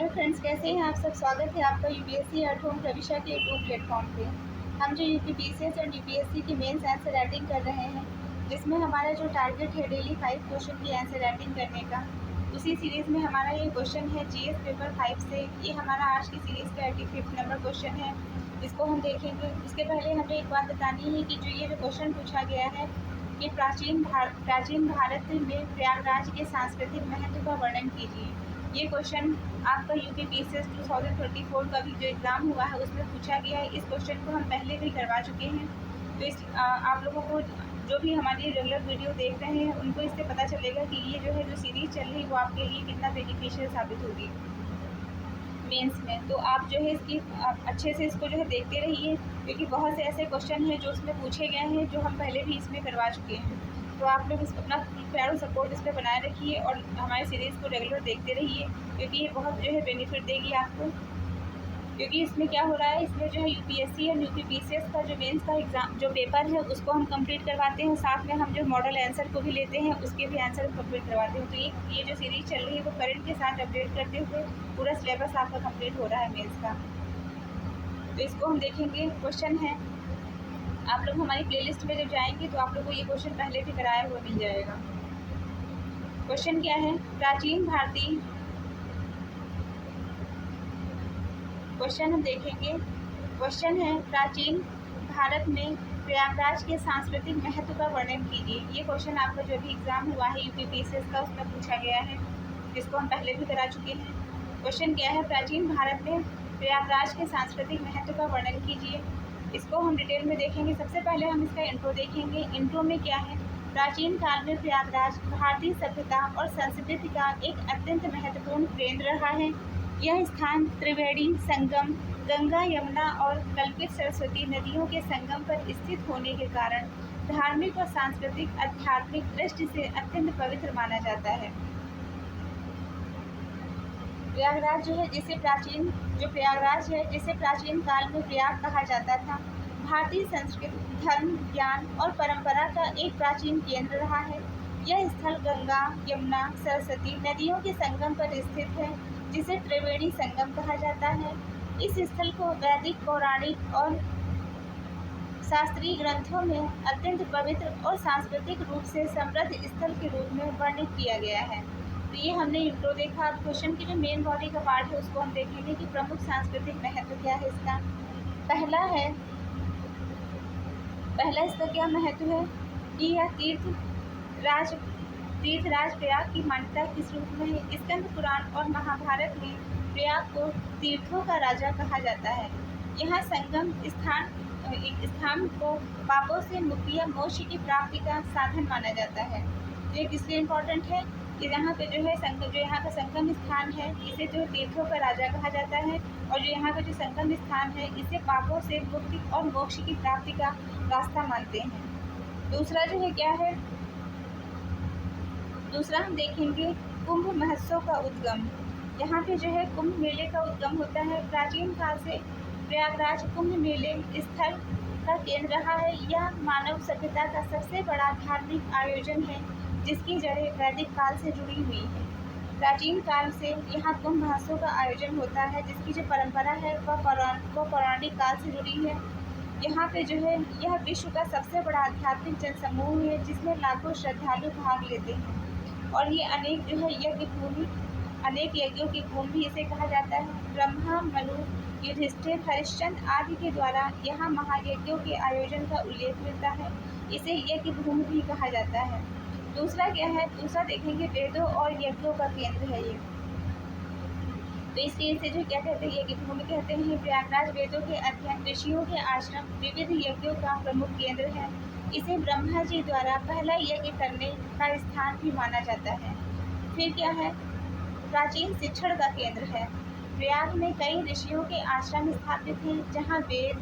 Hello friends, कैसे हैं आप सब। स्वागत है आपका यूपीएससी एट होम प्रविशा के यूट्यूब प्लेटफॉर्म पे। हम जो यूपीपीसीएस और यूपीएससी की मेंस आंसर राइटिंग कर रहे हैं, जिसमें हमारा जो टारगेट है डेली 5 क्वेश्चन की आंसर राइटिंग करने का, उसी सीरीज़ में हमारा ये क्वेश्चन है जीएस पेपर 5 से। ये हमारा आज की सीरीज़ का 85 नंबर क्वेश्चन है। इसको हम देखेंगे। उसके पहले हमें एक बात बतानी है कि जो ये जो क्वेश्चन पूछा गया है कि प्राचीन भारत में प्रयागराज के सांस्कृतिक महत्व का वर्णन कीजिए। ये क्वेश्चन आपका यूपीपीसीएस 2024 का भी जो एग्ज़ाम हुआ है उसमें पूछा गया है। इस क्वेश्चन को हम पहले भी करवा चुके हैं, तो इस आप लोगों को जो भी हमारी रेगुलर वीडियो देख रहे हैं उनको इससे पता चलेगा कि ये जो है जो सीरीज़ चल रही है वो आपके लिए कितना बेनिफिशियल साबित होगी मेंस में। तो आप जो है इसकी अच्छे से इसको जो है देखते रहिए, क्योंकि बहुत से ऐसे क्वेश्चन हैं जो उसमें पूछे गए हैं जो हम पहले भी इसमें करवा चुके हैं। तो आप लोग इस अपना प्यार और सपोर्ट इस पर बनाए रखिए और हमारी सीरीज़ को रेगुलर देखते रहिए, क्योंकि ये बहुत जो है बेनिफिट देगी आपको। क्योंकि इसमें क्या हो रहा है, इसमें जो है यूपीएससी और यूपीपीसीएस का जो मेंस का एग्ज़ाम जो पेपर है उसको हम कंप्लीट करवाते हैं, साथ में हम जो मॉडल आंसर को भी लेते हैं उसके भी आंसर कंप्लीट करवाते हैं। तो ये जो सीरीज़ चल रही है वो करंट के साथ अपडेट करते हुए पूरा सिलेबस आपका कंप्लीट हो रहा है मेंस का। तो इसको हम देखेंगे। क्वेश्चन है, आप लोग हमारी प्लेलिस्ट में जब जाएंगे तो आप लोग को ये क्वेश्चन पहले भी कराया हुआ मिल जाएगा। क्वेश्चन क्या है, प्राचीन भारतीय क्वेश्चन हम देखेंगे। क्वेश्चन है, प्राचीन भारत में प्रयागराज के सांस्कृतिक महत्व का वर्णन कीजिए। ये क्वेश्चन आपका जो भी एग्ज़ाम हुआ है यूपीपीसीएस का उसमें पूछा गया है, जिसको हम पहले भी करा चुके हैं। क्वेश्चन क्या है, प्राचीन भारत में प्रयागराज के सांस्कृतिक महत्व का वर्णन कीजिए। इसको हम डिटेल में देखेंगे। सबसे पहले हम इसका इंट्रो देखेंगे। इंट्रो में क्या है, प्राचीन काल में प्रयागराज भारतीय सभ्यता और संस्कृति का एक अत्यंत महत्वपूर्ण केंद्र रहा है। यह स्थान त्रिवेणी संगम, गंगा, यमुना और कल्पित सरस्वती नदियों के संगम पर स्थित होने के कारण धार्मिक और सांस्कृतिक आध्यात्मिक दृष्टि से अत्यंत पवित्र माना जाता है। प्रयागराज जो है प्रयागराज है जिसे प्राचीन काल में प्रयाग कहा जाता था, भारतीय संस्कृति, धर्म, ज्ञान और परंपरा का एक प्राचीन केंद्र रहा है। यह स्थल गंगा, यमुना, सरस्वती नदियों के संगम पर स्थित है, जिसे त्रिवेणी संगम कहा जाता है। इस स्थल को वैदिक, पौराणिक और शास्त्रीय ग्रंथों में अत्यंत पवित्र और सांस्कृतिक रूप से समृद्ध स्थल के रूप में वर्णित किया गया है। तो ये हमने इंट्रो देखा। अब क्वेश्चन की जो मेन बॉडी का पार्ट है उसको हम देखेंगे कि प्रमुख सांस्कृतिक महत्व क्या है इसका। पहला इसका क्या महत्व है कि यह तीर्थराज प्रयाग की मान्यता किस रूप में है। स्कंद पुराण और महाभारत में प्रयाग को तीर्थों का राजा कहा जाता है। यहाँ संगम स्थान को पापों से मुक्ति या मोक्ष की प्राप्ति का साधन माना जाता है। ये किसलिए इम्पोर्टेंट है कि यहाँ पे जो है यहाँ का संगम स्थान है, इसे जो तीर्थों का राजा कहा जाता है, और जो यहाँ का जो संगम स्थान है इसे पापों से मुक्ति और मोक्ष की प्राप्ति का रास्ता मानते हैं। दूसरा जो है क्या है, दूसरा हम देखेंगे कुंभ महोत्सव का उद्गम। यहाँ पे जो है कुंभ मेले का उद्गम होता है। प्राचीन काल से प्रयागराज कुंभ मेले स्थल का केंद्र रहा है। यह मानव सभ्यता का सबसे बड़ा धार्मिक आयोजन है, जिसकी जड़ें वैदिक काल से जुड़ी हुई है। प्राचीन काल से यहाँ कुंभ महोत्सव का आयोजन होता है, जिसकी जो परंपरा है वह पौराणिक काल से जुड़ी है। यहाँ पे जो है यह विश्व का सबसे बड़ा आध्यात्मिक जनसमूह है, जिसमें लाखों श्रद्धालु भाग लेते हैं, और ये अनेक जो है अनेक यज्ञों की भूमि भी इसे कहा जाता है। ब्रह्मा, मनु, युधिष्ठिर, हरिश्चंद्र आदि के द्वारा यहाँ महायज्ञों के आयोजन का उल्लेख मिलता है। इसे यज्ञ भूमि भी कहा जाता है। दूसरा क्या है, दूसरा देखेंगे वेदों और यज्ञों का केंद्र है ये। तो इसे जो क्या कहते हैं, यज्ञ भूमि कहते हैं। प्रयागराज वेदों के अध्ययन, ऋषियों के आश्रम, विविध यज्ञों का प्रमुख केंद्र है। इसे ब्रह्मा जी द्वारा पहला यज्ञ करने का स्थान भी माना जाता है। फिर क्या है, प्राचीन शिक्षण का केंद्र है। प्रयाग में कई ऋषियों के आश्रम स्थापित हैं, जहाँ वेद,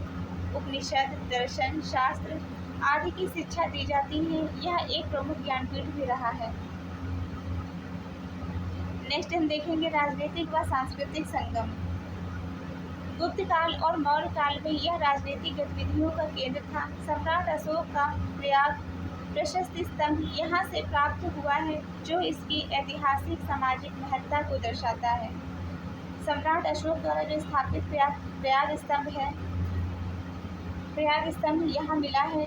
उपनिषद, दर्शन, शास्त्र आदि की शिक्षा दी जाती है। यह एक प्रमुख ज्ञानपीठ भी रहा है। नेक्स्ट हम देखेंगे राजनीतिक व सांस्कृतिक संगम। गुप्त काल और मौर्य काल में यह राजनीतिक गतिविधियों का केंद्र था। सम्राट अशोक का प्रयाग प्रशस्ति स्तंभ यहाँ से प्राप्त हुआ है, जो इसकी ऐतिहासिक सामाजिक महत्ता को दर्शाता है। सम्राट अशोक द्वारा जो स्थापित प्रयाग स्तंभ है, प्रयाग स्तंभ यहाँ मिला है,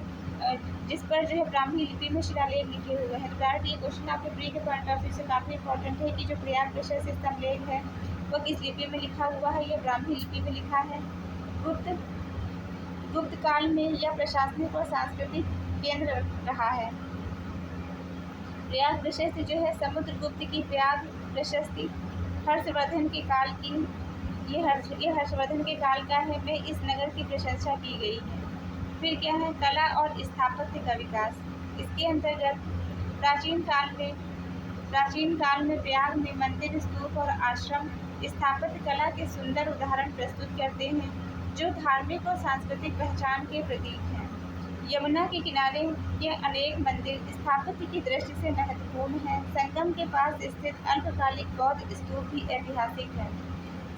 जिस पर जो है ब्राह्मी लिपि में शिलालेख लिखे हुए हैं। तो ये क्वेश्चन आपके प्री के पॉइंट ऑफ व्यू से काफ़ी इंपॉर्टेंट है कि जो प्रयाग प्रशस्त स्तंभ लेख है वह किस लिपि में लिखा हुआ है। यह ब्राह्मी लिपि में लिखा है। गुप्त काल में यह प्रशासनिक और सांस्कृतिक केंद्र रहा है। प्रयाग प्रशस्ति जो है समुद्रगुप्त की प्रयाग प्रशस्ति हर्षवर्धन के काल की, ये हर्षवर्धन के काल का है, में इस नगर की प्रशंसा की गई है। फिर क्या है, कला और स्थापत्य का विकास। इसके अंतर्गत प्राचीन काल में प्रयाग में मंदिर, स्तूप और आश्रम स्थापत्य कला के सुंदर उदाहरण प्रस्तुत करते हैं, जो धार्मिक और सांस्कृतिक पहचान के प्रतीक हैं। यमुना के किनारे के अनेक मंदिर स्थापत्य की दृष्टि से महत्वपूर्ण हैं। संगम के पास स्थित अल्पकालिक बौद्ध स्तूप भी ऐतिहासिक है।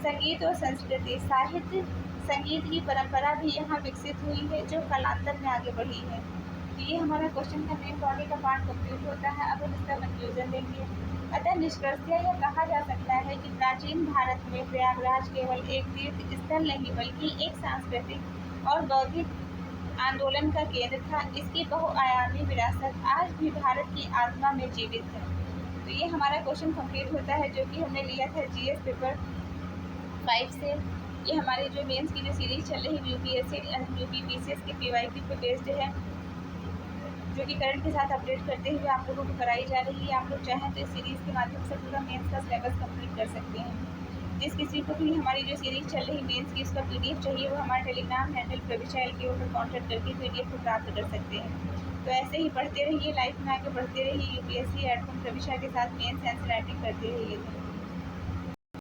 संगीत और संस्कृति, साहित्य संगीत की परंपरा भी यहाँ विकसित हुई है, जो कालांतर में आगे बढ़ी है। ये हमारा क्वेश्चन का मेन बॉडी का पार्ट कंप्लीट होता है। अब हम इसका कंक्लूजन देंगे। अतः निष्कर्षतः यह कहा जा सकता है कि प्राचीन भारत में प्रयागराज केवल एक तीर्थ स्थल नहीं बल्कि एक सांस्कृतिक और बौद्धिक आंदोलन का केंद्र था। इसकी बहुआयामी विरासत आज भी भारत की आत्मा में जीवित है। तो ये हमारा क्वेश्चन कंप्लीट होता है, जो कि हमने लिया था जीएस पेपर 5 से। ये हमारी जो मेंस की जो सीरीज चल रही यूपी पीसीएस के पीवाईक्यू पे बेस्ड है, जो कि करंट के साथ अपडेट करते हुए आप लोगों को कराई जा रही है। आप लोग चाहें तो इस सीरीज़ के माध्यम से पूरा मेंस का सिलेबस कंप्लीट कर सकते हैं। जिस किसी को भी हमारी जो सीरीज़ चल रही मेंस की उसका पीडीएफ चाहिए, वो हमारे टेलीग्राम हैंडल प्रविशा LKO पर कॉन्टैक्ट करके पीडीएफ को प्राप्त कर सकते हैं। तो ऐसे ही पढ़ते रहिए, लाइफ में आगे बढ़ते रहिए, यूपीएससी एट होम प्रविशा के साथ मेंस एंसर राइटिंग करते रहिए।